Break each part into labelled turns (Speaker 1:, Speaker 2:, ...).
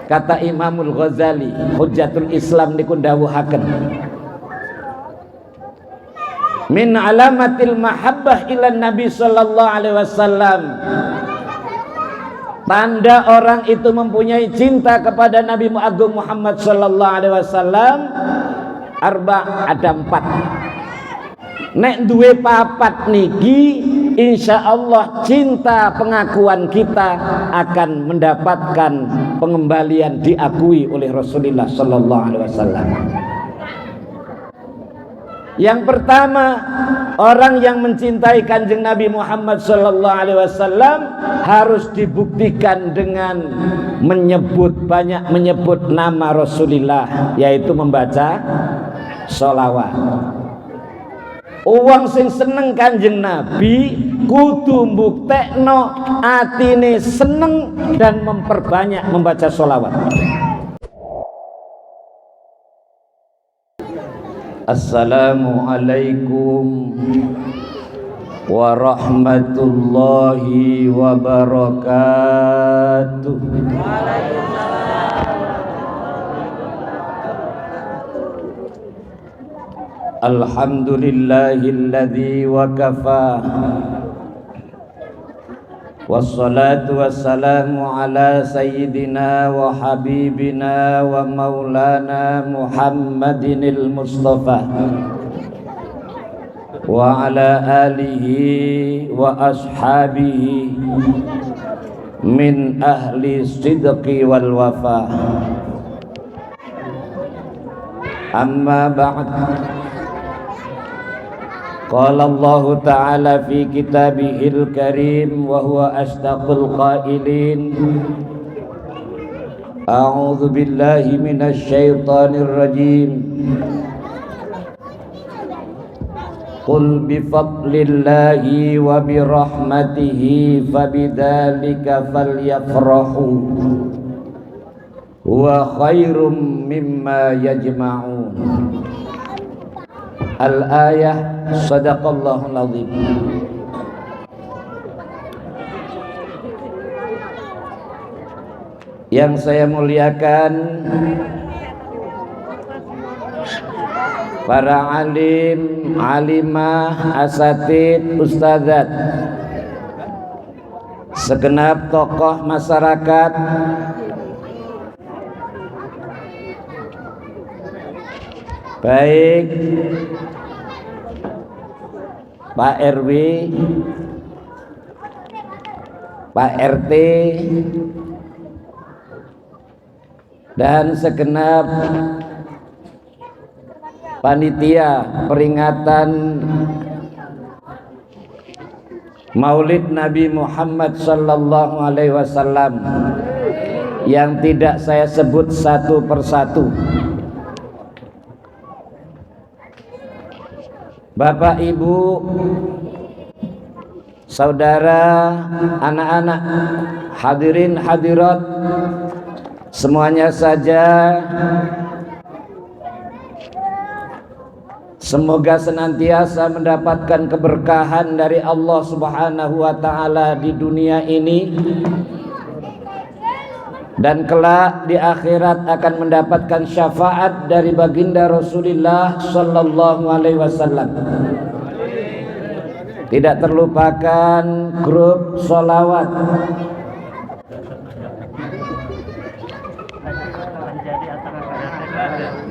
Speaker 1: Kata Imamul Ghazali Hujjatul Islam niku dawuhaken, min alamatil mahabbah ila Nabi sallallahu alaihi wasallam, tanda orang itu mempunyai cinta kepada Nabi Agung Muhammad sallallahu alaihi wasallam, ada 4. Nek duwe papat niki, insya Allah cinta pengakuan kita akan mendapatkan pengembalian, diakui oleh Rasulullah sallallahu alaihi wasallam. Yang pertama, orang yang mencintai Kanjeng Nabi Muhammad sallallahu alaihi wasallam harus dibuktikan dengan banyak menyebut nama Rasulullah, yaitu membaca sholawat. Uang sing seneng Kanjeng Nabi kudu mbuktekno atine seneng dan memperbanyak membaca sholawat. Assalamualaikum warahmatullahi wabarakatuh. Alhamdulillahilladzi wa kafa, wassalatu wassalamu ala sayyidina wa habibina wa maulana Muhammadinil Mustafa wa ala alihi wa ashabihi min ahli sidqi wal wafa. Amma ba'd. Qala Allah Ta'ala fi kitabihil karim wa huwa asdaqul qailin. A'udzu billahi minasy syaithanir rajim. Qul bi fadlillahi wa bi rahmatihi fabidzalika falyafrahu huwa khairum mimma yajma'un. Al-ayah, sadaqallahul azim. Yang saya muliakan para alim, alimah, asatid, ustadzat, segenap tokoh masyarakat, baik Pak RW, Pak RT, dan segenap panitia peringatan Maulid Nabi Muhammad sallallahu alaihi wasallam yang tidak saya sebut satu persatu. Bapak, Ibu, saudara, anak-anak, hadirin hadirat, semuanya saja semoga senantiasa mendapatkan keberkahan dari Allah Subhanahu wa Ta'ala di dunia ini, dan kelak di akhirat akan mendapatkan syafaat dari baginda Rasulullah sallallahu alaihi wasallam. Tidak terlupakan grup sholawat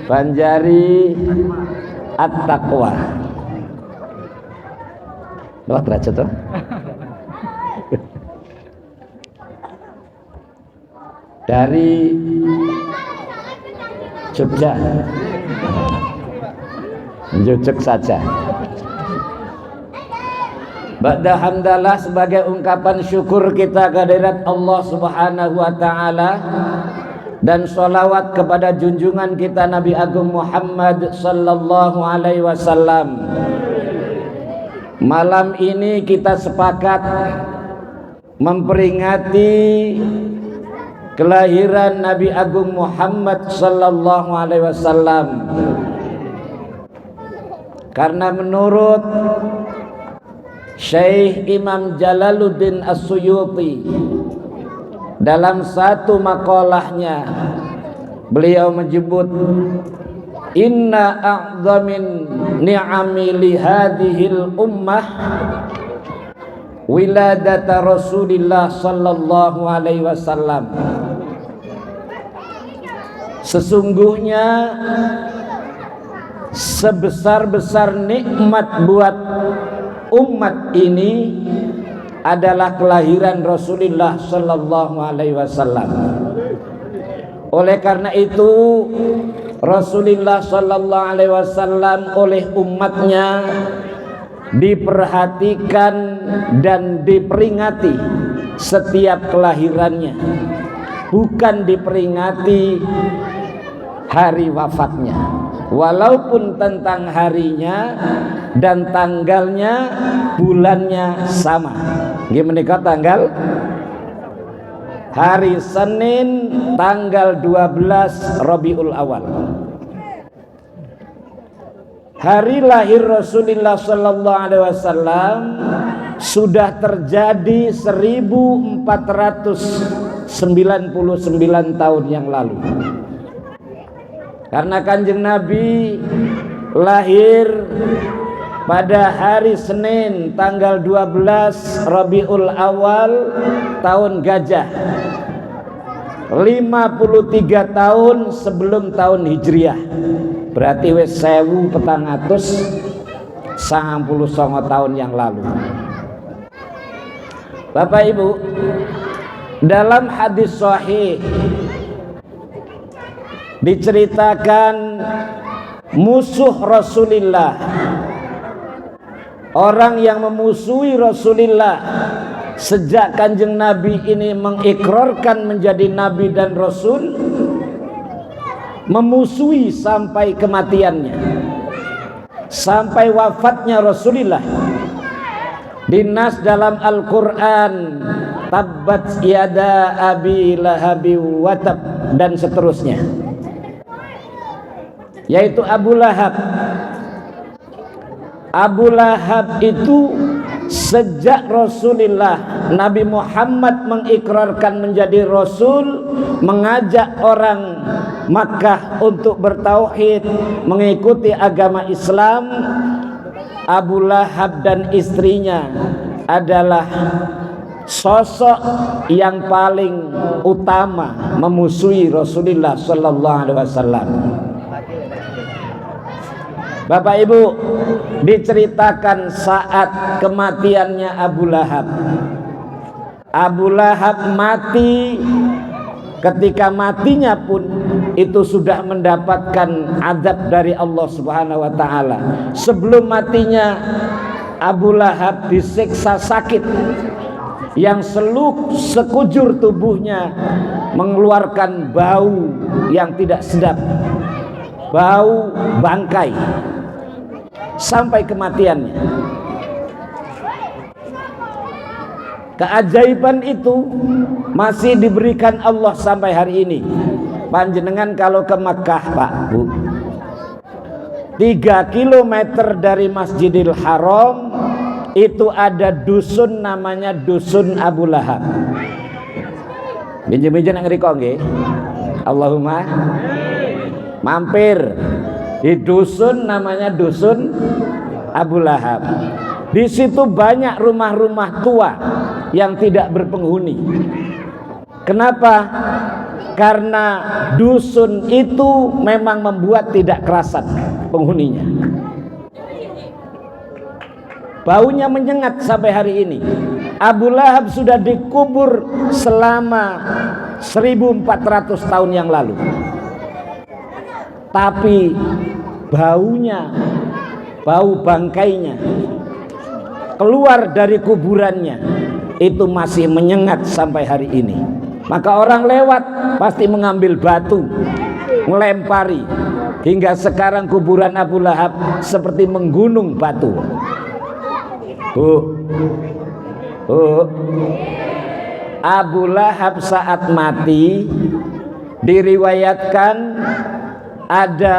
Speaker 1: Banjari At-Taqwa. Berapa derajat tuh? Dari Jogja, Jujuk saja. Ba'da hamdalah, sebagai ungkapan syukur kita kehadirat Allah Subhanahu wa Ta'ala, dan sholawat kepada junjungan kita Nabi Agung Muhammad sallallahu alaihi wasallam. Malam ini kita sepakat memperingati kelahiran Nabi Agung Muhammad sallallahu alaihi wasallam, karena menurut Syekh Imam Jalaluddin As-Suyuti dalam satu makalahnya beliau menyebut, inna a'zamin ni'ami li hadhil ummah wiladata Rasulillah sallallahu alaihi wasallam. Sesungguhnya sebesar-besar nikmat buat umat ini adalah kelahiran Rasulullah sallallahu alaihi wasallam. Oleh karena itu Rasulullah sallallahu alaihi wasallam oleh umatnya diperhatikan dan diperingati setiap kelahirannya, bukan diperingati hari wafatnya, walaupun tentang harinya dan tanggalnya bulannya sama. Gimana tanggal? Hari Senin tanggal 12 Rabiul Awal. Hari lahir Rasulullah sallallahu alaihi wasallam sudah terjadi 1499 tahun yang lalu. Karena Kanjeng Nabi lahir pada hari Senin tanggal 12 Rabiul Awal tahun Gajah, 53 tahun sebelum tahun Hijriah. Berarti wis 1499 tahun yang lalu. Bapak Ibu, dalam hadis sahih diceritakan musuh Rasulullah, orang yang memusuhi Rasulullah sejak Kanjeng Nabi ini mengikrarkan menjadi Nabi dan Rasul, memusuhi sampai kematiannya, sampai wafatnya Rasulullah. Dinas dalam Al-Quran, tabbat yada abi lahabi watab, dan seterusnya, yaitu Abu Lahab. Abu Lahab itu sejak Rasulullah Nabi Muhammad mengikrarkan menjadi Rasul, mengajak orang Makkah untuk bertauhid, mengikuti agama Islam, Abu Lahab dan istrinya adalah sosok yang paling utama memusuhi Rasulullah sallallahu alaihi wasallam. Bapak Ibu, diceritakan saat kematiannya Abu Lahab. Abu Lahab mati, ketika matinya pun itu sudah mendapatkan azab dari Allah Subhanahu wa taala. Sebelum matinya Abu Lahab disiksa sakit yang sekujur tubuhnya mengeluarkan bau yang tidak sedap, bau bangkai, sampai kematiannya. Keajaiban itu masih diberikan Allah sampai hari ini. Panjenengan kalau ke Makkah, Pak, Bu, 3 kilometer dari Masjidil Haram itu ada dusun namanya Dusun Abu Lahab. Binjem-binjem yang ngeriko nggih. Allahumma mampir di dusun namanya Dusun Abu Lahab. Di situ banyak rumah-rumah tua yang tidak berpenghuni. Kenapa? Karena dusun itu memang membuat tidak kerasan penghuninya. Baunya menyengat sampai hari ini. Abu Lahab sudah dikubur selama 1400 tahun yang lalu. Tapi baunya, bau bangkainya keluar dari kuburannya itu masih menyengat sampai hari ini. Maka orang lewat pasti mengambil batu, melempari. Hingga sekarang kuburan Abu Lahab seperti menggunung batu. Abu Lahab saat mati diriwayatkan ada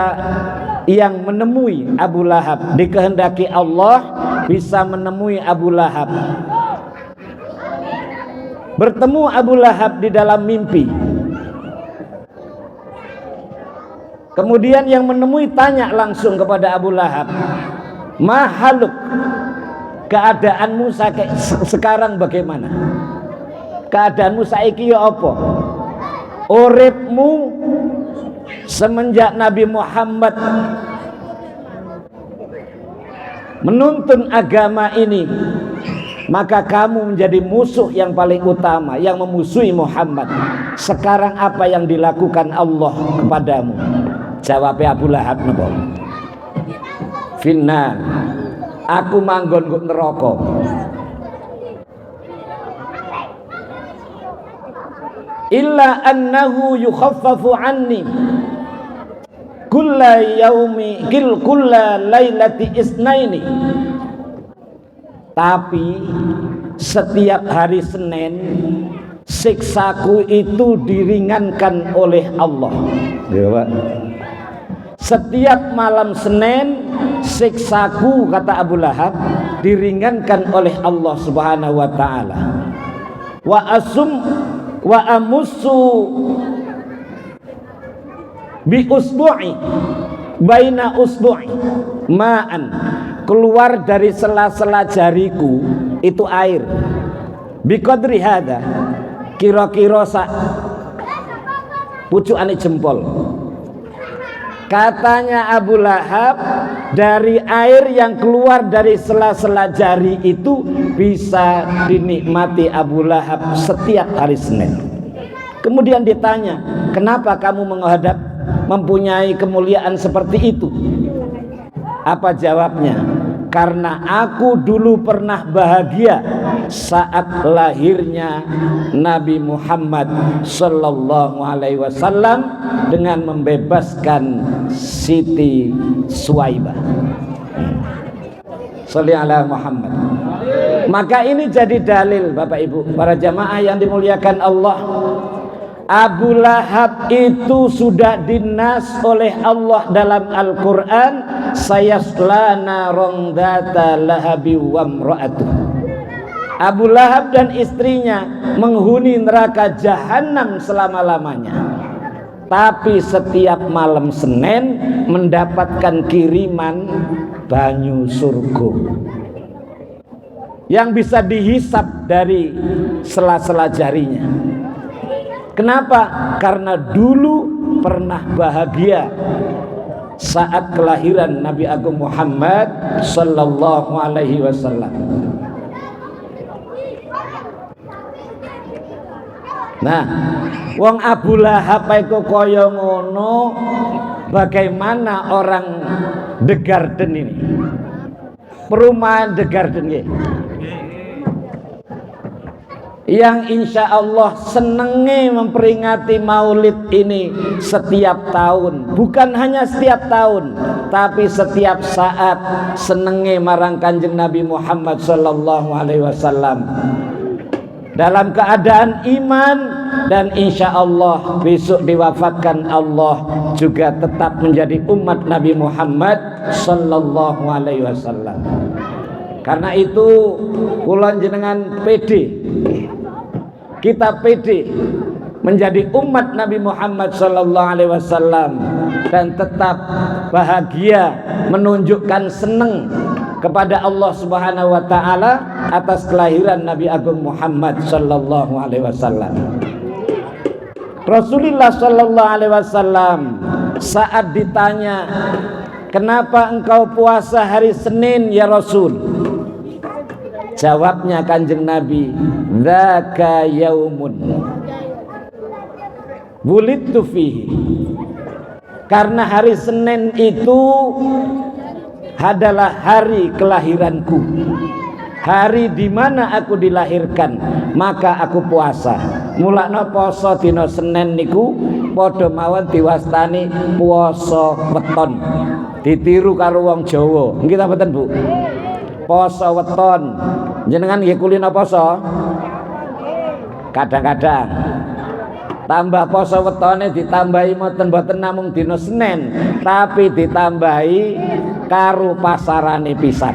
Speaker 1: yang menemui Abu Lahab, dikehendaki Allah bisa menemui Abu Lahab. bertemu Abu Lahab di dalam mimpi. Kemudian yang menemui tanya langsung kepada Abu Lahab, "Mahaluk, keadaanmu sekarang bagaimana? Keadaanmu saiki ya apa? Uripmu semenjak Nabi Muhammad menuntun agama ini, maka kamu menjadi musuh yang paling utama, yang memusuhi Muhammad. Sekarang apa yang dilakukan Allah kepadamu?" Jawab Abu Lahab, napa? "Finnar, aku manggon kok neraka." "Illa annahu yukhaffafu anni kulla yaumi kulla lailati isnaini." Tapi setiap hari Senin siksaku itu diringankan oleh Allah. Ya, Pak. Setiap malam Senin siksaku, kata Abu Lahab, diringankan oleh Allah Subhanahu wa taala. Wa amussu bi usbu'i baina usbu'i ma'an, keluar dari sela-sela jariku itu air. Biqadri hada, kira-kira sak pucukane jempol. Katanya Abu Lahab, dari air yang keluar dari sela-sela jari itu bisa dinikmati Abu Lahab setiap hari Senin. Kemudian ditanya, "Kenapa kamu menghadap mempunyai kemuliaan seperti itu?" Apa jawabnya? "Karena aku dulu pernah bahagia saat lahirnya Nabi Muhammad sallallahu alaihi wasallam dengan membebaskan Siti Suwaibah." Sholli ala Muhammad. Maka ini jadi dalil, Bapak Ibu, para jamaah yang dimuliakan Allah. Abu Lahab itu sudah dinas oleh Allah dalam Al-Quran, sayasla narong dzata lahabi wa imra'atuh. Abu Lahab dan istrinya menghuni neraka jahanam selama-lamanya. Tapi setiap malam Senin mendapatkan kiriman banyu surga yang bisa dihisap dari sela-sela jarinya. Kenapa? Karena dulu pernah bahagia saat kelahiran Nabi Agung Muhammad sallallahu alaihi wasallam. Nah, wong Abu Lahab iku kaya ngono, bagaimana orang The Garden ini? Perumahan The Garden nggih. Yang insya Allah senenge memperingati maulid ini setiap tahun. Bukan hanya setiap tahun, tapi setiap saat senenge marang Kanjeng Nabi Muhammad sallallahu alaihi wasallam dalam keadaan iman, dan insya Allah besok diwafatkan Allah juga tetap menjadi umat Nabi Muhammad sallallahu alaihi wasallam. Karena itu kula jenengan pede, kita pede menjadi umat Nabi Muhammad sallallahu alaihi wasallam dan tetap bahagia, menunjukkan senang kepada Allah Subhanahu wa taala atas kelahiran Nabi Agung Muhammad sallallahu alaihi wasallam. Rasulullah sallallahu alaihi wasallam saat ditanya, "Kenapa engkau puasa hari Senin ya Rasul?" Jawabnya Kanjeng Nabi, "Dzaka yaumun wulidtu fihi." Karena hari Senin itu adalah hari kelahiranku, hari di mana aku dilahirkan, maka aku puasa. Mulakno poso dina Senin niku padha mawon diwastani puasa weton. Ditiru karo wong Jawa. Nggih ta mboten, Bu? Poso weton. Jenengan nggih kulino poso? Kadang-kadang. Tambah poso wetone ditambahi mboten namung dina Senin, tapi ditambahi karo pasarane pisan.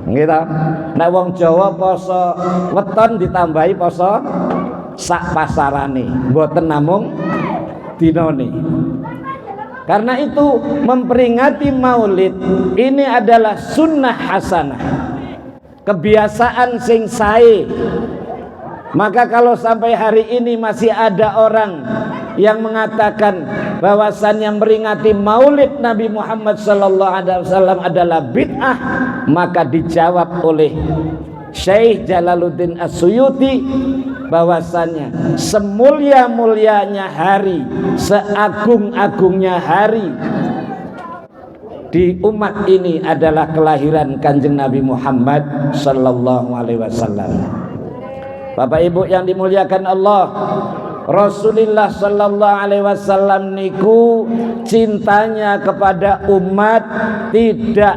Speaker 1: Nggih ta? Nek wong Jawa poso weton ditambahi poso sak pasarane, mboten namung dinone. Karena itu memperingati Maulid ini adalah sunnah hasanah, kebiasaan sing sae. Maka kalau sampai hari ini masih ada orang yang mengatakan bahwasannya memperingati Maulid Nabi Muhammad SAW adalah bid'ah, maka dijawab oleh Syekh Jalaluddin As-Suyuti bahwasannya semulia-mulianya hari, seagung-agungnya hari di umat ini adalah kelahiran Kanjeng Nabi Muhammad sallallahu alaihi wasallam. Bapak Ibu yang dimuliakan Allah, Rasulullah sallallahu alaihi wasallam niku cintanya kepada umat tidak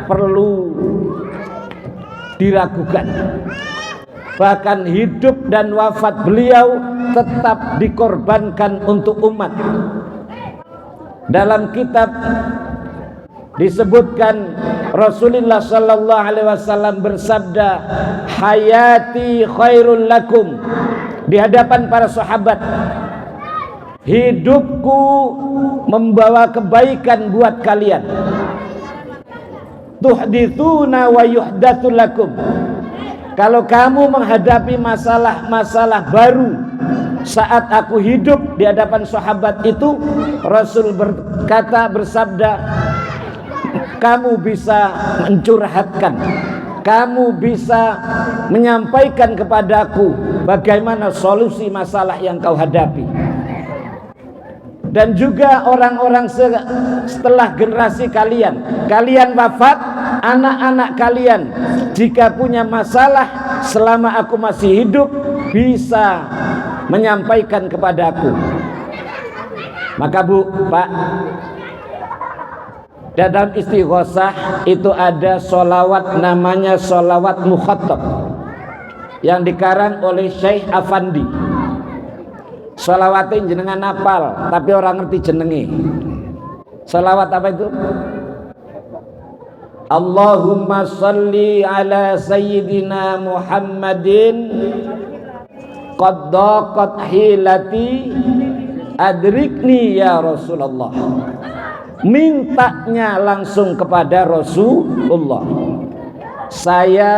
Speaker 1: perlu diragukan. Bahkan hidup dan wafat beliau tetap dikorbankan untuk umat. Dalam kitab disebutkan Rasulullah sallallahu alaihi wasallam bersabda, hayati khairul lakum, di hadapan para sahabat, hidupku membawa kebaikan buat kalian. Tuhditsuna wa yuhdatsu lakum, kalau kamu menghadapi masalah-masalah baru saat aku hidup di hadapan sahabat itu, Rasul bersabda, kamu bisa mencurhatkan, kamu bisa menyampaikan kepadaku bagaimana solusi masalah yang kau hadapi. Dan juga orang-orang setelah generasi kalian wafat, anak-anak kalian jika punya masalah selama aku masih hidup bisa menyampaikan kepadaku. Maka Bu, Pak, dalam istighosah itu ada sholawat namanya sholawat mukhattab yang dikarang oleh Syekh Afandi. Sholawatnya jenengan apal tapi orang ngerti jenenge. Sholawat apa itu? Allahumma sholli ala sayyidina Muhammadin qad daqat hilati adrikni ya Rasulullah. Mintanya langsung kepada Rasulullah. Saya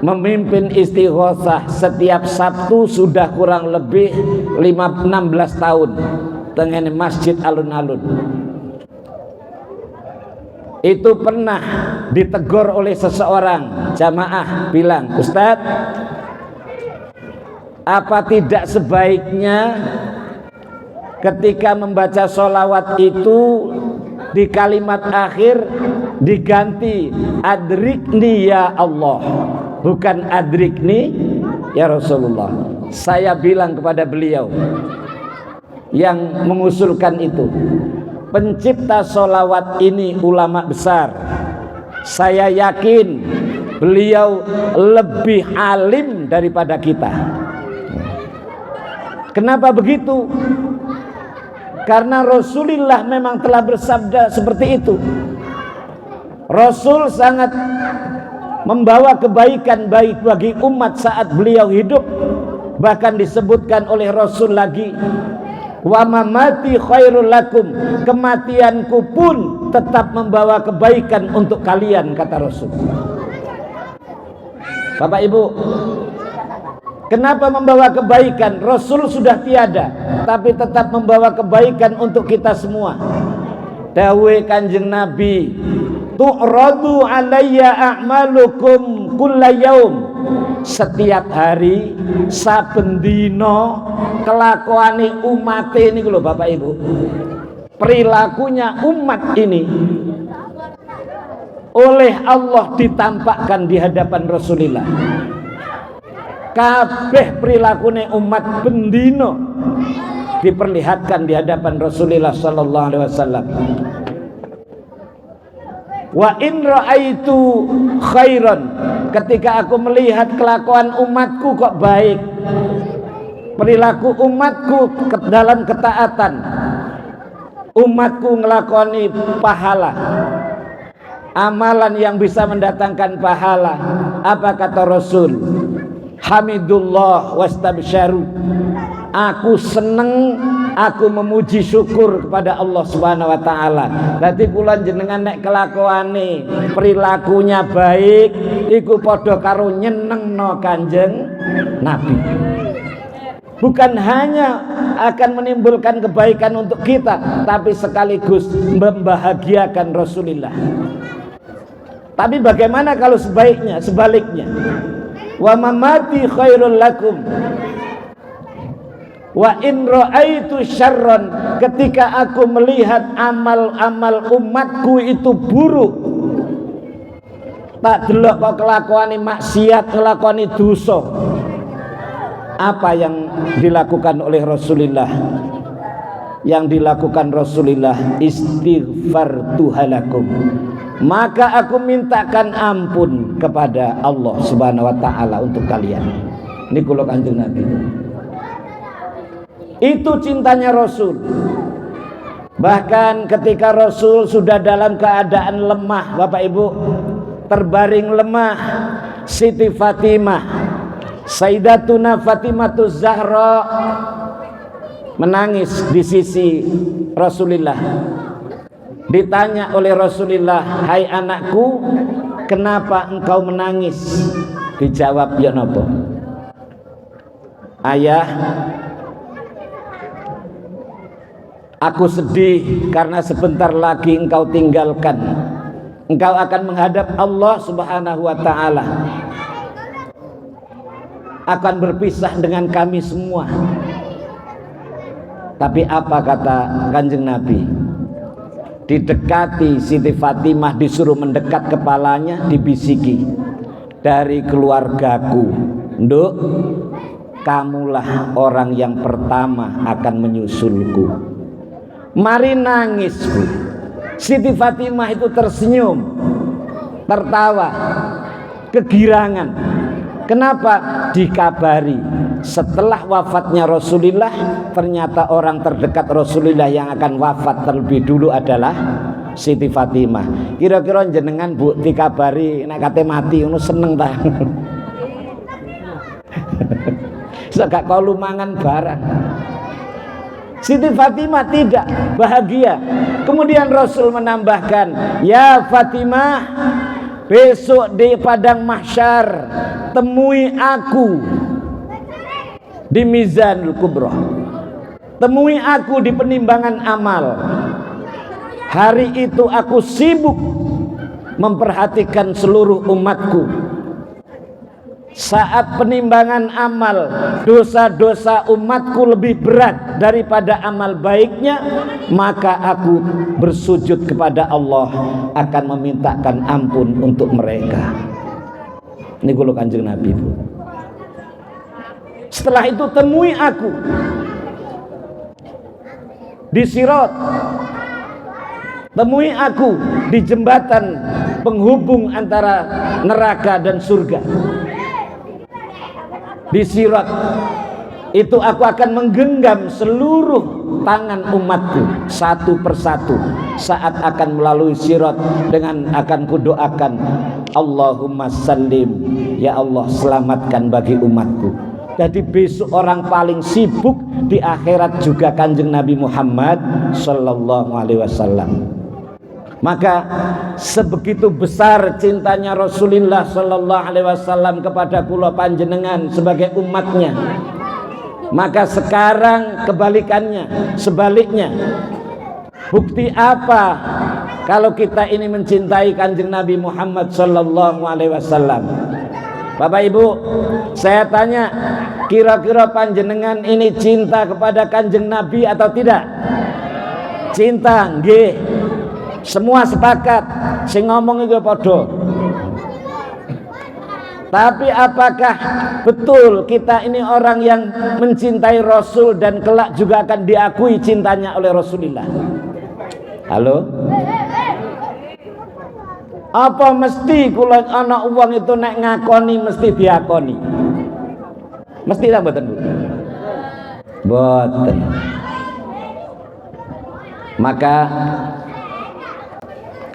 Speaker 1: memimpin istighosah setiap Sabtu sudah kurang lebih 16 tahun dengan Masjid Alun-Alun. Itu pernah ditegur oleh seseorang jamaah, bilang, Ustadz, apa tidak sebaiknya ketika membaca sholawat itu di kalimat akhir diganti adrikni ya Allah, bukan adrikni ya Rasulullah. Saya bilang kepada beliau yang mengusulkan itu, pencipta sholawat ini ulama besar. Saya yakin beliau lebih alim daripada kita. Kenapa begitu? Karena Rasulullah memang telah bersabda seperti itu. Rasul sangat membawa kebaikan baik bagi umat saat beliau hidup. Bahkan disebutkan oleh Rasul lagi, wa mamati khairul lakum, kematianku pun tetap membawa kebaikan untuk kalian, kata Rasul. Bapak Ibu, kenapa membawa kebaikan? Rasul sudah tiada, tapi tetap membawa kebaikan untuk kita semua. Dawuh Kanjeng Nabi, tu'radu alayya a'malukum kulla yaum, setiap hari saben dina kelakuane umat ini lho Bapak Ibu, perilakunya umat ini oleh Allah ditampakkan di hadapan Rasulullah. Kabeh perilakunya umat bendino diperlihatkan di hadapan Rasulullah sallallahu alaihi wasallam. Wa in ra'aitu khairan, ketika aku melihat kelakuan umatku kok baik, perilaku umatku dalam ketaatan, umatku ngelakoni pahala, amalan yang bisa mendatangkan pahala, apa kata Rasul? hamidullah wastabsyaru. Aku seneng, aku memuji syukur kepada Allah Subhanahu wa taala. Dadi kula jenengan nek kelakuane perilakunya baik iku padha karo nyenengno Kanjeng Nabi. Bukan hanya akan menimbulkan kebaikan untuk kita, tapi sekaligus membahagiakan Rasulullah. Tapi bagaimana kalau sebaliknya? Wa mamati khairul lakum wa in ra'aitu syarran, ketika aku melihat amal-amal umatku itu buruk, tak delok kok kelakuane maksiat, kelakuane dosa. Apa yang dilakukan oleh Rasulullah? Yang dilakukan Rasulullah, istighfar tuhalakum, maka aku mintakan ampun kepada Allah Subhanahu wa taala untuk kalian. Ini kula Kanjeng Nabi. Itu cintanya Rasul. Bahkan ketika Rasul sudah dalam keadaan lemah, Bapak Ibu, terbaring lemah, Siti Fatimah, Sayyidatuna Fatimatuz Zahra menangis di sisi Rasulullah. Ditanya oleh Rasulullah, "Hai anakku, kenapa engkau menangis?" Dijawab, "Ya napa? Ayah, aku sedih karena sebentar lagi engkau tinggalkan. Engkau akan menghadap Allah Subhanahu wa taala. Akan berpisah dengan kami semua." Tapi apa kata Kanjeng Nabi? Didekati Siti Fatimah, disuruh mendekat kepalanya, dibisiki, "Dari keluargaku, Nduk, kamulah orang yang pertama akan menyusulku." Mari nangis, Bu. Siti Fatimah itu tersenyum, tertawa, kegirangan. Kenapa? Dikabari setelah wafatnya Rasulullah, ternyata orang terdekat Rasulullah yang akan wafat terlebih dulu adalah Siti Fatimah. Kira-kira jenengan, Bu, dikabari nek kate mati ngono seneng ta? Sak kalu mangan barang. Siti Fatimah tidak, bahagia. Kemudian Rasul menambahkan, "Ya Fatimah, besok di padang mahsyar temui aku di Mizanul Kubra. Temui aku di penimbangan amal. Hari itu aku sibuk memperhatikan seluruh umatku. Saat penimbangan amal, dosa-dosa umatku lebih berat daripada amal baiknya, maka aku bersujud kepada Allah akan memintakan ampun untuk mereka." Ini kulo Kanjeng Nabi, Bu. Setelah itu temui aku di Sirat, temui aku di jembatan penghubung antara neraka dan surga. Di Sirat itu aku akan menggenggam seluruh tangan umatku satu persatu saat akan melalui Sirat, dengan akan kudoakan, "Allahumma sallim, ya Allah selamatkan bagi umatku." Jadi besok orang paling sibuk di akhirat juga Kanjeng Nabi Muhammad sallallahu alaihi wasallam. Maka sebegitu besar cintanya Rasulullah sallallahu alaihi wasallam kepada kula panjenengan sebagai umatnya. Maka sekarang kebalikannya, sebaliknya. Bukti apa kalau kita ini mencintai Kanjeng Nabi Muhammad sallallahu alaihi wasallam? Bapak Ibu, saya tanya, kira-kira panjenengan ini cinta kepada Kanjeng Nabi atau tidak? Cinta, nggih. Semua sepakat, sing ngomong itu padha. Tapi apakah betul kita ini orang yang mencintai Rasul dan kelak juga akan diakui cintanya oleh Rasulullah? Halo? Apa mesti kula ana wong itu nek ngakoni mesti diakoni? Mesti ta mboten, Bu? Mboten. Maka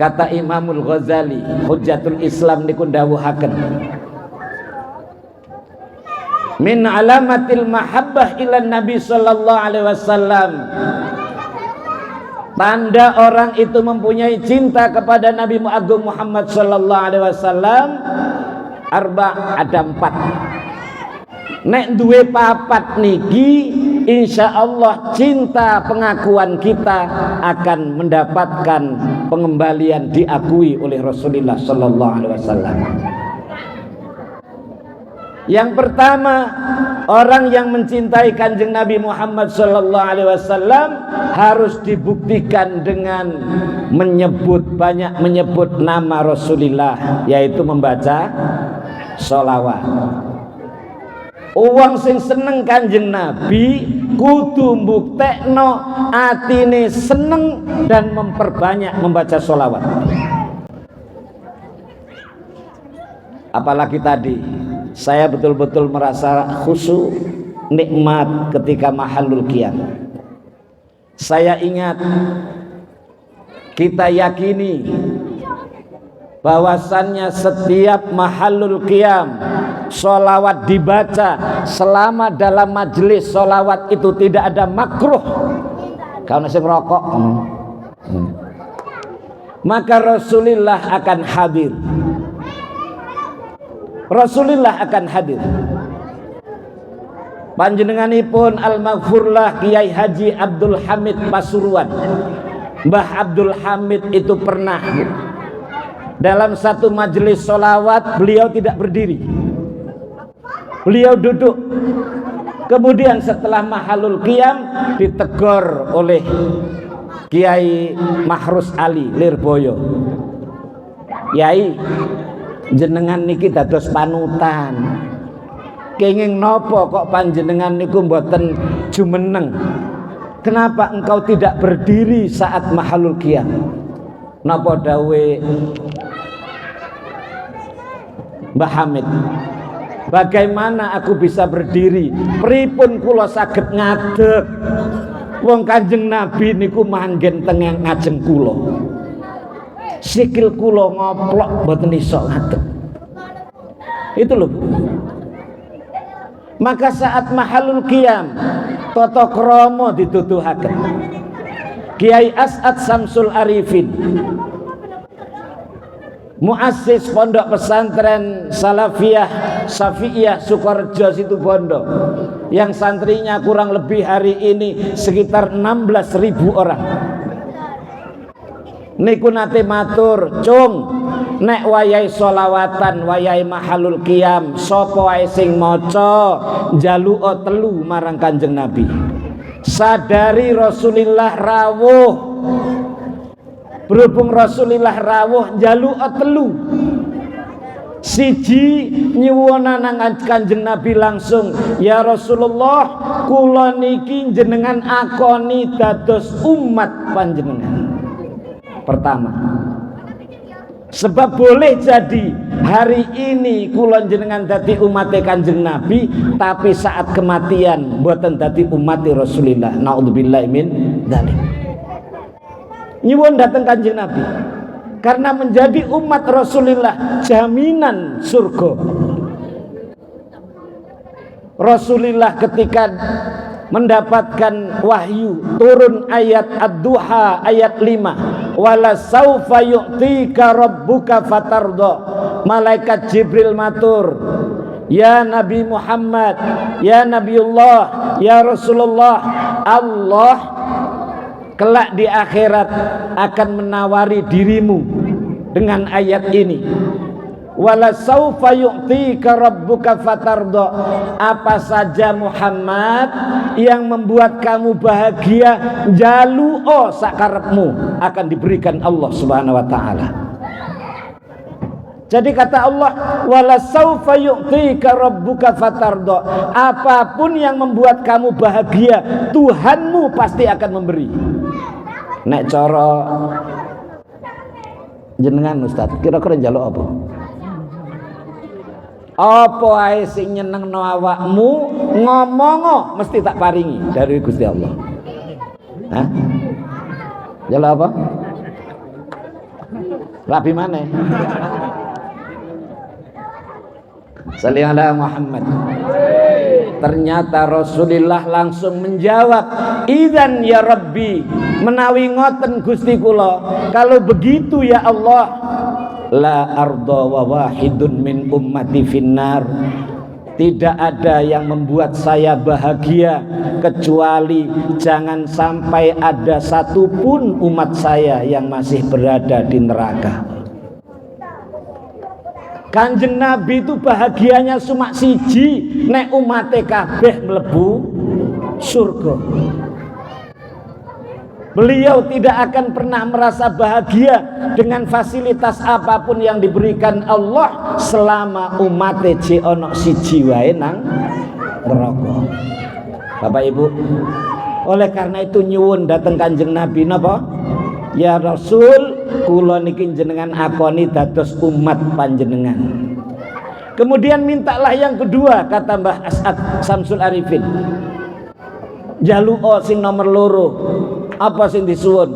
Speaker 1: kata Imamul Ghazali, Hujjatul Islam niku ndawuhaken, min alamatil mahabbah ila Nabi sallallahu alaihi wasallam. Tanda orang itu mempunyai cinta kepada Nabi Agung Muhammad sallallahu alaihi wasallam ada 4. Nek duwe papat niki insyaallah cinta pengakuan kita akan mendapatkan pengembalian diakui oleh Rasulullah sallallahu alaihi wasallam. Yang pertama, orang yang mencintai Kanjeng Nabi Muhammad sallallahu alaihi wasallam harus dibuktikan dengan banyak menyebut nama Rasulullah, yaitu membaca sholawat. Uang sing seneng Kanjeng Nabi kudu mbuktekno atine seneng dan memperbanyak membaca sholawat. Apalagi tadi saya betul-betul merasa khusyuk, nikmat ketika mahallul qiyam. Saya ingat, kita yakini bahwasannya setiap mahallul qiyam sholawat dibaca selama dalam majelis sholawat itu tidak ada makruh. Kalau sing rokok, maka Rasulullah akan hadir. Rasulullah akan hadir. Panjenenganipun al-maghfurlah Kiai Haji Abdul Hamid Pasuruan. Mbah Abdul Hamid itu pernah dalam satu majelis sholawat beliau tidak berdiri, beliau duduk. Kemudian setelah mahallul qiyam ditegur oleh Kiai Mahrus Ali Lirboyo, Yai, jenengan niki dados panutan, kenging nopo kok panjenengan niku mboten jumeneng? Kenapa engkau tidak berdiri saat mahallul qiyam? Napa dawe Mbah Hamid? Bagaimana aku bisa berdiri? Pripun kula saged ngadeg? Wong Kanjeng Nabi niku manggen teng ngajeng kula. Sikil kula ngoplok mboten iso ngadeg. Itu loh, Bu. Maka saat mahallul qiyam tata krama dituduhaken. Kiai As'ad Samsul Arifin, muassis pondok pesantren Salafiyah Syafi'iyah Sukorejo Situbondo, yang santrinya kurang lebih hari ini sekitar 16.000 orang. Niku nate matur, "Cung, nek wayahe sholawatan, wayahe mahallul qiyam, sapa wae sing maca njaluka telu marang Kanjeng Nabi. Sadari Rasulullah rawuh. Berhubung Rasulullah rawuh njaluka telu. Siji nyuwuna nang Kanjeng Nabi langsung, ya Rasulullah, kula niki jenengan akoni dados umat panjenengan." Pertama, sebab boleh jadi hari ini kula jenengan dadi umat Kanjeng Nabi, tapi saat kematian mboten dadi umat Rasulullah. Naudzubillahi min dzalik. Nyuwun dateng Kanjeng Nabi karena menjadi umat Rasulullah jaminan surga. Rasulullah ketika mendapatkan wahyu turun ayat Ad-Duha ayat 5, wala saufa yu'tika rabbuka fatardha. Malaikat Jibril matur, ya Nabi Muhammad, ya Nabiullah, ya Rasulullah, Allah kelak di akhirat akan menawari dirimu dengan ayat ini, wala saufa yu'tika rabbuka fatardha. Apa saja Muhammad yang membuat kamu bahagia, jaluo sakarepmu akan diberikan Allah Subhanahu wa taala. Jadi kata Allah, wala saufa yu'tika rabbuka fatardha. Apapun yang membuat kamu bahagia, Tuhanmu pasti akan memberi. Nek cara jenengan Ustaz, kira-kira njaluk apa? Apa ae sing nyenengno awakmu ngomongo mesti tak paringi dari Gusti Allah. Hah? Njaluk apa? Rabi maneh. Salli ala Muhammad. Ternyata Rasulullah langsung menjawab, "Idzan ya Rabbi, menawi ngoten Gusti kula, kalau begitu ya Allah, la arda wa wahidun min ummati finnar." Tidak ada yang membuat saya bahagia kecuali jangan sampai ada satupun umat saya yang masih berada di neraka. Kanjeng Nabi itu bahagianya cuma siji, nek umate kabeh mlebu surga. Beliau tidak akan pernah merasa bahagia dengan fasilitas apapun yang diberikan Allah selama umate je ono siji wae nang neraka. Bapak Ibu, oleh karena itu nyuwun dateng Kanjeng Nabi napa? Ya Rasul, kula niki jenengan akoni dados umat panjenengan. Kemudian mintalah yang kedua, kata Mbah As'ad Samsul Arifin. Jaluko sing nomor loro. Apa sing disuwun?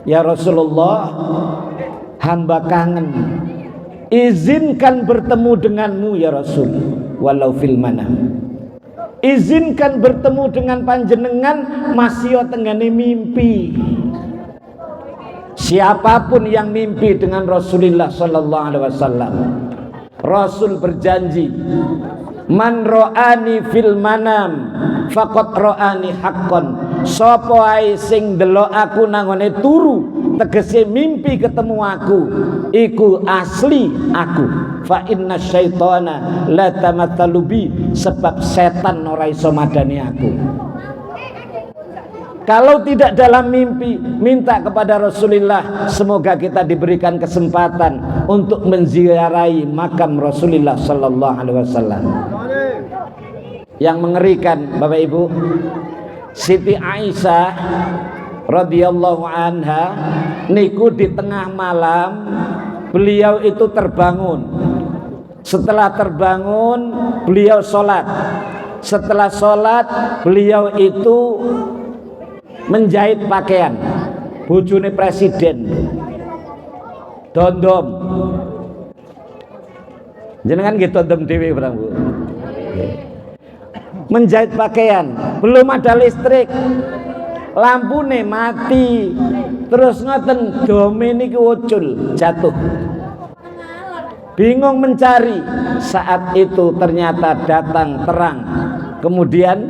Speaker 1: Ya Rasulullah, hamba kangen. Izinkan bertemu denganmu ya Rasul, walau fil manam. Izinkan bertemu dengan panjenengan masih tenggane mimpi. Siapapun yang mimpi dengan Rasulullah sallallahu alaihi wasallam, Rasul berjanji, man ro'ani fil manam faqad ro'ani haqqan. Sapa ae sing ndelok aku nangone turu, tegese mimpi ketemu aku, iku asli aku. Fa inna syaitana la tamatsalu bi, sebab setan ora iso madani aku. Kalau tidak dalam mimpi, minta kepada Rasulullah, semoga kita diberikan kesempatan untuk menziarahi makam Rasulullah sallallahu alaihi wasallam. Yang mengerikan Bapak Ibu, Siti Aisyah radhiyallahu anha niku di tengah malam beliau itu terbangun. Setelah terbangun beliau sholat. Setelah sholat beliau itu menjahit pakaian. Bojone presiden dondom. Jenengan nggih dondom dhewe barang Bu. Menjahit pakaian, belum ada listrik, lampune mati, terus ngoten dome niki ucul jatuh. Bingung mencari, saat itu ternyata datang terang. Kemudian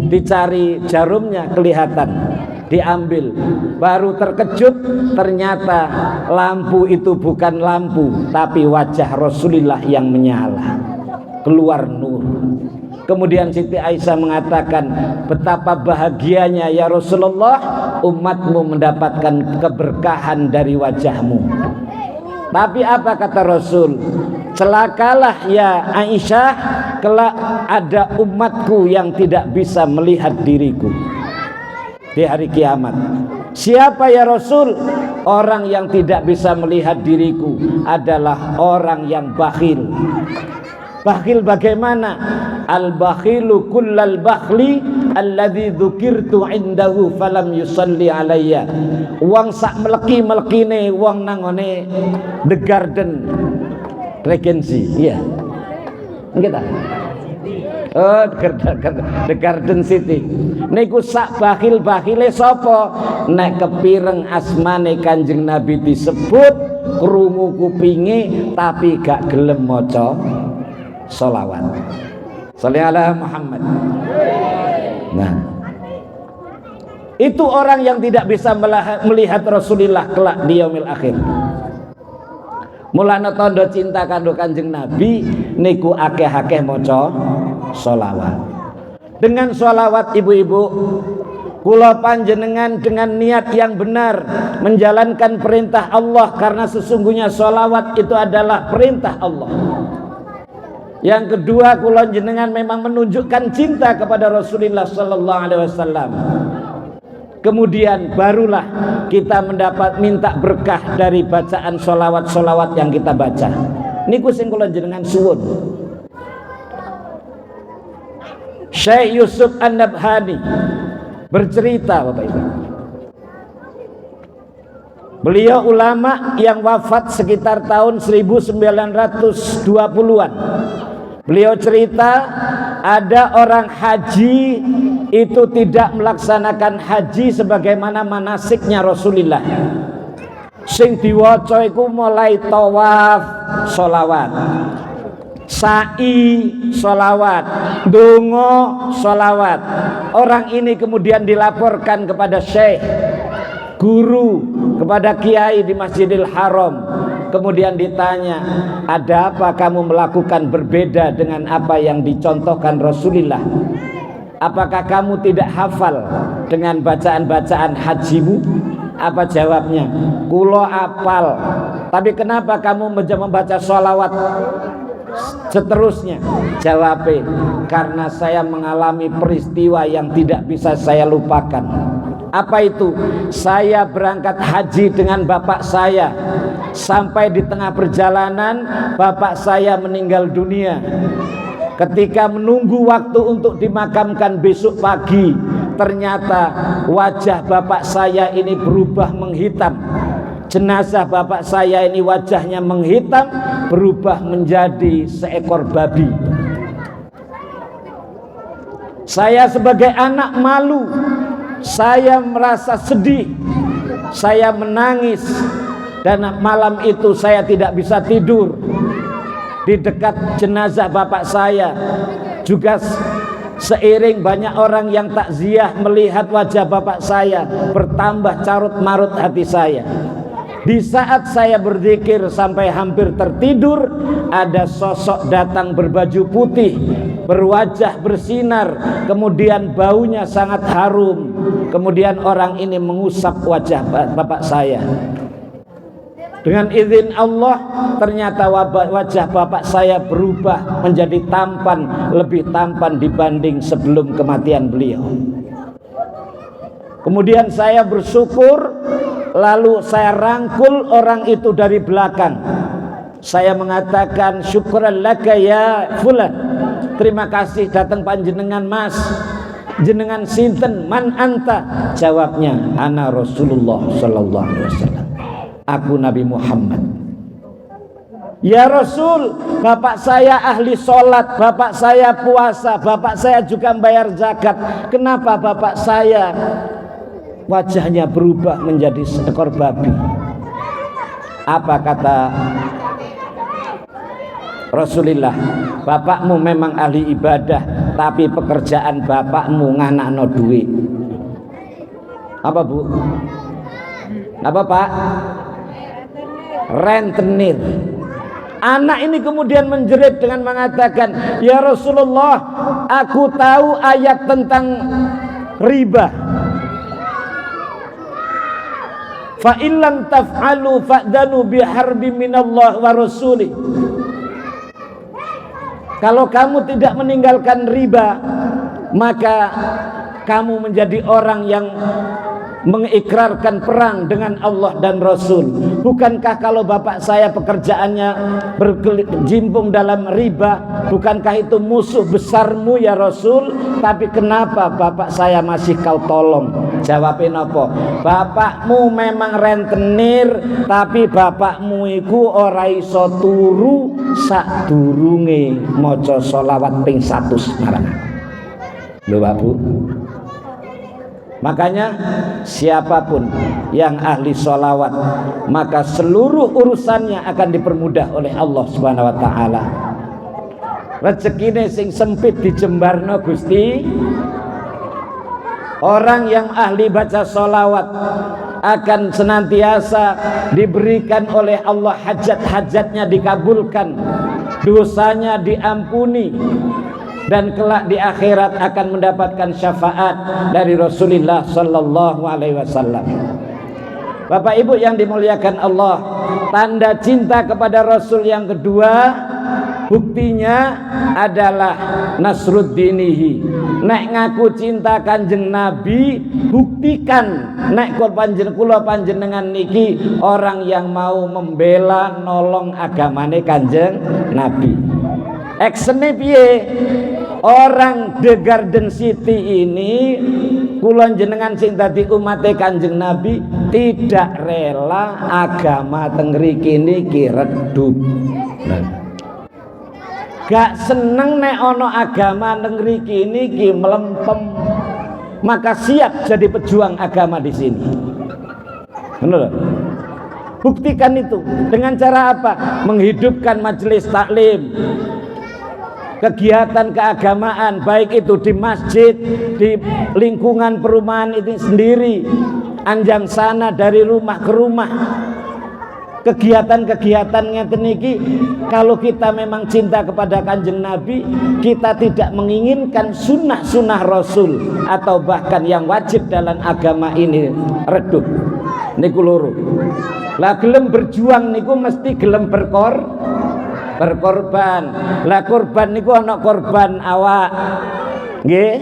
Speaker 1: dicari jarumnya, kelihatan, diambil. Baru terkejut, ternyata lampu itu bukan lampu, tapi wajah Rasulullah yang menyala, keluar nur. Kemudian Siti Aisyah mengatakan, betapa bahagianya ya Rasulullah, umatmu mendapatkan keberkahan dari wajahmu. Tapi apa kata Rasul? Celakalah ya Aisyah, kelak ada umatku yang tidak bisa melihat diriku di hari kiamat. Siapa ya Rasul? Orang yang tidak bisa melihat diriku adalah orang yang bakhil. Bakhil bagaimana? Al-bakhilu kullal bakhli alladzi dzukirtu indahu falam yusalli alayya. Wong sak meleki-melekine wong nangone The Garden Regency, iya. Nggih ta? Oh, The Garden City. Niku sak bakhil-bakhile sapa? Nek kepireng asmane Kanjeng Nabi disebut, krungu kupinge tapi gak gelem maca sholawat. Sholli ala Muhammad. Nah, itu orang yang tidak bisa melihat Rasulullah kelak di yaumil akhir. Mulane tanda cinta kanggo Kanjeng Nabi niku akeh-akeh maca sholawat. Dengan sholawat ibu-ibu, kula panjenengan dengan niat yang benar menjalankan perintah Allah, karena sesungguhnya sholawat itu adalah perintah Allah. Yang kedua, kula jenengan memang menunjukkan cinta kepada Rasulullah sallallahu alaihi wasallam. Kemudian barulah kita minta berkah dari bacaan sholawat-sholawat yang kita baca. Niku sing kula jenengan suwun. Syekh Yusuf An-Nabhani bercerita Bapak Ibu. Beliau ulama yang wafat sekitar tahun 1920-an. Beliau cerita ada orang haji itu tidak melaksanakan haji sebagaimana manasiknya Rasulullah. Sing diwaca iku mulai tawaf sholawat, sa'i sholawat, dongo sholawat. Orang ini kemudian dilaporkan kepada syekh, guru, kepada kiai di Masjidil Haram. Kemudian ditanya, ada apa kamu melakukan berbeda dengan apa yang dicontohkan Rasulullah? Apakah kamu tidak hafal dengan bacaan-bacaan hajimu? Apa jawabnya? Kulo hafal, tapi kenapa kamu membaca sholawat seterusnya? Jawabnya, karena saya mengalami peristiwa yang tidak bisa saya lupakan. Apa itu? Saya berangkat haji dengan bapak saya. Sampai di tengah perjalanan bapak saya meninggal dunia. Ketika menunggu waktu untuk dimakamkan besok pagi, ternyata wajah bapak saya ini berubah menghitam. Jenazah bapak saya ini wajahnya menghitam, berubah menjadi seekor babi. Saya sebagai anak malu, saya merasa sedih, saya menangis. Dan malam itu saya tidak bisa tidur. Di dekat jenazah bapak saya juga seiring banyak orang yang takziah melihat wajah bapak saya, bertambah carut marut hati saya. Di saat saya berzikir sampai hampir tertidur, ada sosok datang berbaju putih, berwajah bersinar, kemudian baunya sangat harum. Kemudian orang ini mengusap wajah bapak saya. Dengan izin Allah, ternyata wajah bapak saya berubah menjadi tampan, lebih tampan dibanding sebelum kematian beliau. Kemudian saya bersyukur, lalu saya rangkul orang itu dari belakang. Saya mengatakan, syukran laka ya fulan, terima kasih datang panjenengan mas. Jenengan sinten, man anta? Jawabnya, ana Rasulullah sallallahu alaihi wasallam, aku Nabi Muhammad. Ya Rasul, bapak saya ahli sholat, bapak saya puasa, bapak saya juga membayar zakat. Kenapa bapak saya wajahnya berubah menjadi seekor babi? Apa kata Rasulullah? Bapakmu memang ahli ibadah, tapi pekerjaan bapakmu nganakno duit. Apa bu? Apa pak? Rentenir. Anak ini kemudian menjerit dengan mengatakan, ya Rasulullah, aku tahu ayat tentang riba. Fa illam taf'alu fa'danu biharbi minallah wa rasulih. Kalau kamu tidak meninggalkan riba, maka kamu menjadi orang yang mengikrarkan perang dengan Allah dan Rasul. Bukankah kalau bapak saya pekerjaannya berjimpung dalam riba, bukankah itu musuh besarmu ya Rasul? Tapi kenapa bapak saya masih kau tolong? Jawabin apa? Bapakmu memang rentenir, tapi bapakmu iku ora iso turu sadurunge maca sholawat ping 100 marang. Lho Pak Bu. Makanya siapapun yang ahli sholawat, maka seluruh urusannya akan dipermudah oleh Allah Subhanahu wa taala. Rezekine sing sempit dijembarno Gusti. Orang yang ahli baca sholawat akan senantiasa diberikan oleh Allah, hajat-hajatnya dikabulkan, dosanya diampuni, dan kelak di akhirat akan mendapatkan syafaat dari Rasulullah sallallahu alaihi wasallam. Bapak Ibu yang dimuliakan Allah, tanda cinta kepada Rasul yang kedua, buktinya adalah nasruddinihi. Nek ngaku cinta Kanjeng Nabi, buktikan nek kula panjenengan niki orang yang mau membela nolong agamane Kanjeng Nabi. Eksene piye? Orang The Garden City ini kula jenengan sing dadi umate Kanjeng Nabi tidak rela agama teng mriki niki redup. gak seneng nek ono agama negeri niki melempem, maka siap jadi pejuang agama di sini. Benar? Buktikan itu dengan cara apa? Menghidupkan majelis taklim, kegiatan keagamaan, baik itu di masjid, di lingkungan perumahan itu sendiri, anjang sana dari rumah ke rumah. Kegiatan-kegiatan ngeten niki, kalau kita memang cinta kepada Kanjeng Nabi, kita tidak menginginkan sunnah-sunnah Rasul atau bahkan yang wajib dalam agama ini redup. Niku loro. Lah gelem berjuang niku mesti gelem berkorban. Lah korban niku ana korban awak. Nggih.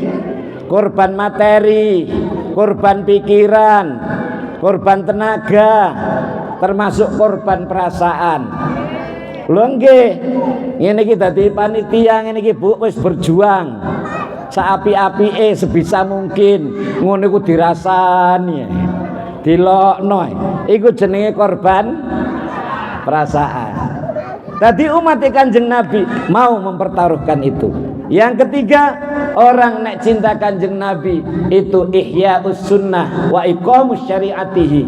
Speaker 1: Korban materi, korban pikiran, korban tenaga, termasuk korban perasaan. Lho nggih, ngene iki dadi panitia ngene iki Bu wis berjuang saapi-apike sebisa mungkin, ngono iku dirasani, dilokno. Iku jenenge korban perasaan. Tadi umat Kanjeng Nabi mau mempertaruhkan itu. Yang ketiga, orang nek cinta Kanjeng Nabi itu ihya'us sunnah wa iqamus syariatihi.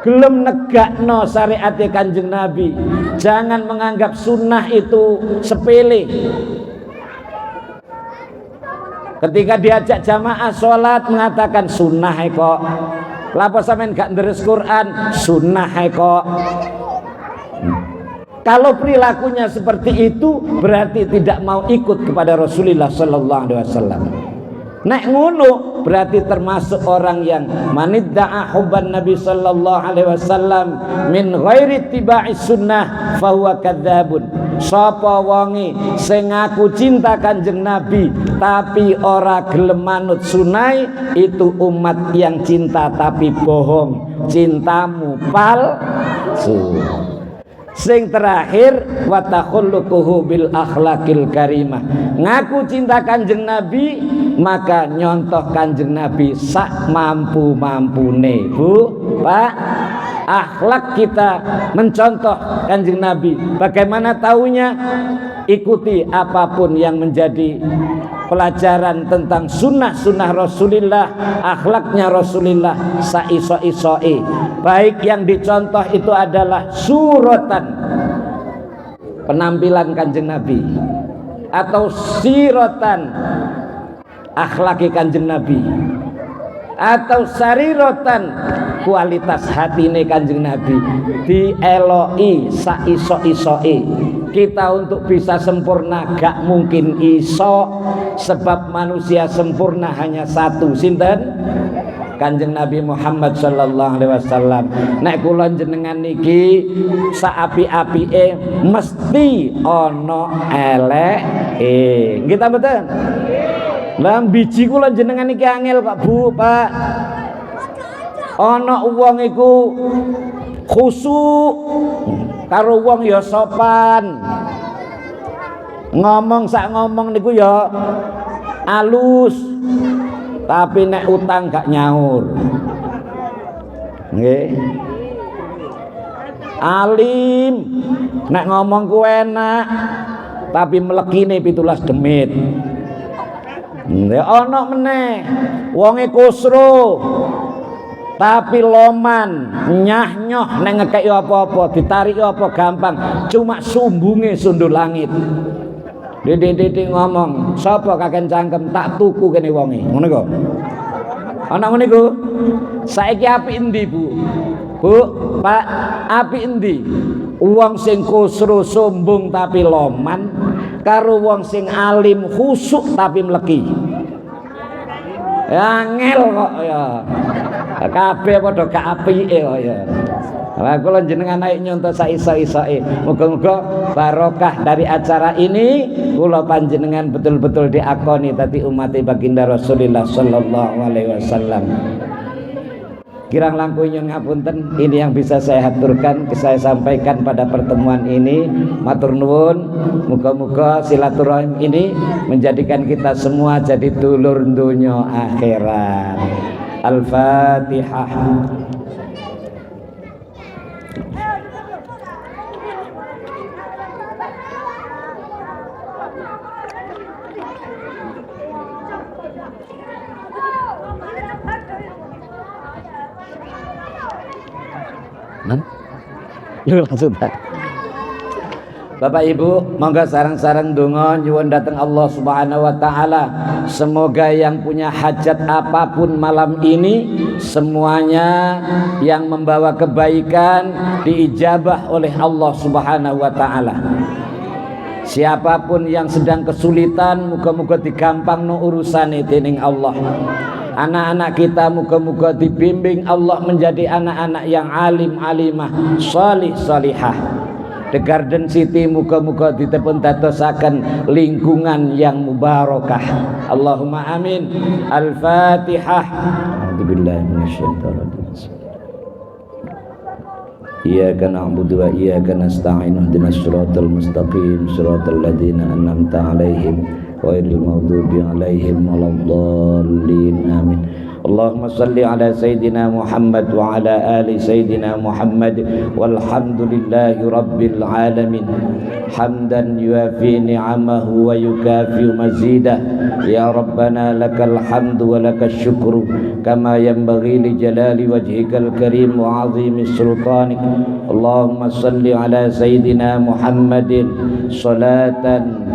Speaker 1: Gelem negakno syariat Kanjeng Nabi. Jangan menganggap sunnah itu sepele. Ketika diajak jamaah sholat mengatakan sunnah kok. Lapo sampean gak ndres Quran, sunnah kok. Kalau perilakunya seperti itu berarti tidak mau ikut kepada Rasulullah sallallahu alaihi wasallam. Nek ngono berarti termasuk orang yang manidda'a hubban Nabi sallallahu alaihi wasallam min ghairi ittiba'i sunnah fahuwa kadzabun. Sapa wonge sing ngaku cinta Kanjeng Nabi tapi ora gelem manut sunai, itu umat yang cinta tapi bohong, cintamu palsu. Sing terakhir wa takhulluquhu bil akhlaqil karimah. Ngaku cinta Kanjeng Nabi maka nyontoh Kanjeng Nabi sak mampu-mampune. Bu, Pak, akhlak kita mencontoh Kanjeng Nabi. Bagaimana taunya? Ikuti apapun yang menjadi pelajaran tentang sunnah-sunnah Rasulullah, akhlaknya Rasulullah saiso-isoi. Baik yang dicontoh itu adalah suratan, penampilan Kanjeng Nabi, atau siratan, akhlaki Kanjeng Nabi, atau sariratan, kualitas hatine Kanjeng Nabi dieloi saiso-isoi. Kita untuk bisa sempurna gak mungkin iso, sebab manusia sempurna hanya satu, sinten? Kanjeng Nabi Muhammad sallallahu alaihi wasallam. Nek kula jenengan niki saapi-apike mesti ana eleke. Nggih ta mboten? Lah biji kula jenengan niki angel kok Bu, Pak. Ana wong iku khusuk karo wong ya sopan. Ngomong sak ngomong niku ya alus. Tapi nek utang gak nyaur. Nggih. Alim nek ngomong ku enak tapi melekine 17 demit. Ana meneh wonge kusro tapi loman, nyah-nyoh nek ngekeki apa-apa, ditarik apa gampang, cuma sumbunge sundul langit. Dede ngomong, sapa kakek cangkem tak tuku kene wonge. Ngono kok. Ana ngene iku. Saiki apik endi, Bu? Bu, Pak, apik endi? Wong sing kusro sombong tapi loman karo wong sing alim khusuk tapi mleki. Angel kok ya. Kabeh padha gak apike kok ya. Lah kula jenengan ae nyontoh saiso-isoe. Muga-muga barokah dari acara ini kula panjenengan betul-betul diakoni dadi umat baginda Rasulullah sallallahu alaihi wasallam. Kirang langkung nyuwun ngapunten, ini yang bisa saya haturkan, saya sampaikan pada pertemuan ini. Matur nuwun, muga-muga silaturahim ini menjadikan kita semua jadi dulur dunya akhirat. Al-Fatihah. Lu langsung tak. Bapak Ibu, monggo sareng-sareng donga nyuwun dhateng Allah Subhanahu wa taala. Semoga yang punya hajat apapun malam ini semuanya yang membawa kebaikan diijabah oleh Allah Subhanahu wa taala. Siapapun yang sedang kesulitan muga-muga digampangno urusane dening Allah. Anak-anak kita muga-muga dibimbing Allah menjadi anak-anak yang alim alimah, salih salihah. The Garden City muga-muga ditepun dadosaken lingkungan yang mubarakah. Allahumma amin. Al-Fatihah. A'udzubillahi minasyaitonir rajim. Iyyaka na'budu wa iyyaka nasta'in. Ihdinas siratal mustaqim, siratal ladzina an'amta 'alaihim ghairil maghdubi 'alaihim waladdallin. Amin. Allahumma salli ala Sayyidina Muhammad wa ala ali Sayyidina Muhammad walhamdulillahi rabbil alamin hamdan yuafi ni'amahu wa yukafi mazidah. Ya Rabbana lakal hamdu wa lakas syukru kama yanbaghi li jalali wajhikal karim wa azimi sultanik. Allahumma salli ala Sayyidina Muhammadin salatan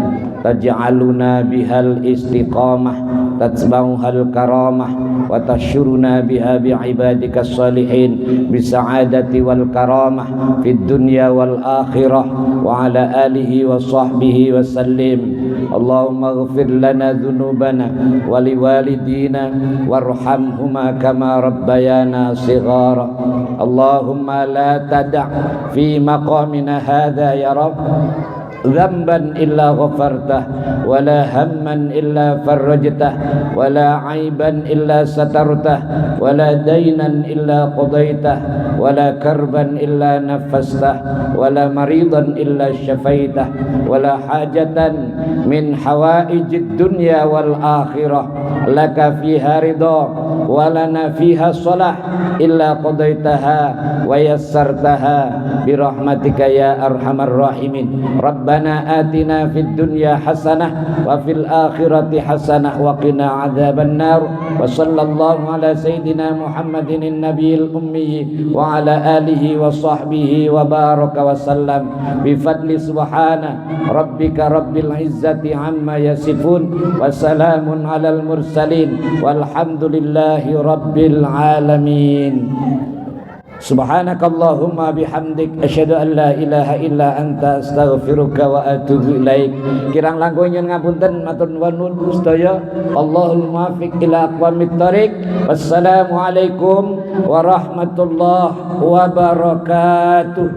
Speaker 1: taj'aluna bihal istiqamah tatsbauhal karamah wa tashuruna biha bi'ibadikas salihin bisa'adati wal karamah fid dunya wal akhirah wa ala alihi wa sahbihi wa sallim. Allahumma ighfir lana dhunubana wa liwalidina warhamhuma kama rabbayana shighara. Allahumma la tada' fi maqamina hadha ya Rabb ذنبا إلا غفرته ولا هما إلا فرجته ولا عيبا إلا سترته ولا دينا إلا قضيته ولا كربا إلا نفسته ولا مريضا إلا شفيته ولا حاجة من حوائج الدنيا والآخرة لك فيها رضا ولنا فيها صلاح إلا قضيتها ويسرتها برحمتك يا أرحم الراحمين. ربنا آتنا في الدنيا حسنة وفي الآخرة حسنة وقنا عذاب النار. وصلى الله على سيدنا محمد النبي الأمي وعلى آله وصحبه وبارك وسلم بفضل سبحان ربك رب العزة عما يصفون وسلام على المرسلين والحمد لله رب العالمين. Subhanakallahumma bihamdik asyhadu an la ilaha illa anta astaghfiruka wa atubu ilaik. Kirang langkung nyuwun ngapunten matur nuwun sedaya. Allahul muwaffiq ila aqwamit thoriq. Wassalamualaikum warahmatullahi wabarakatuh.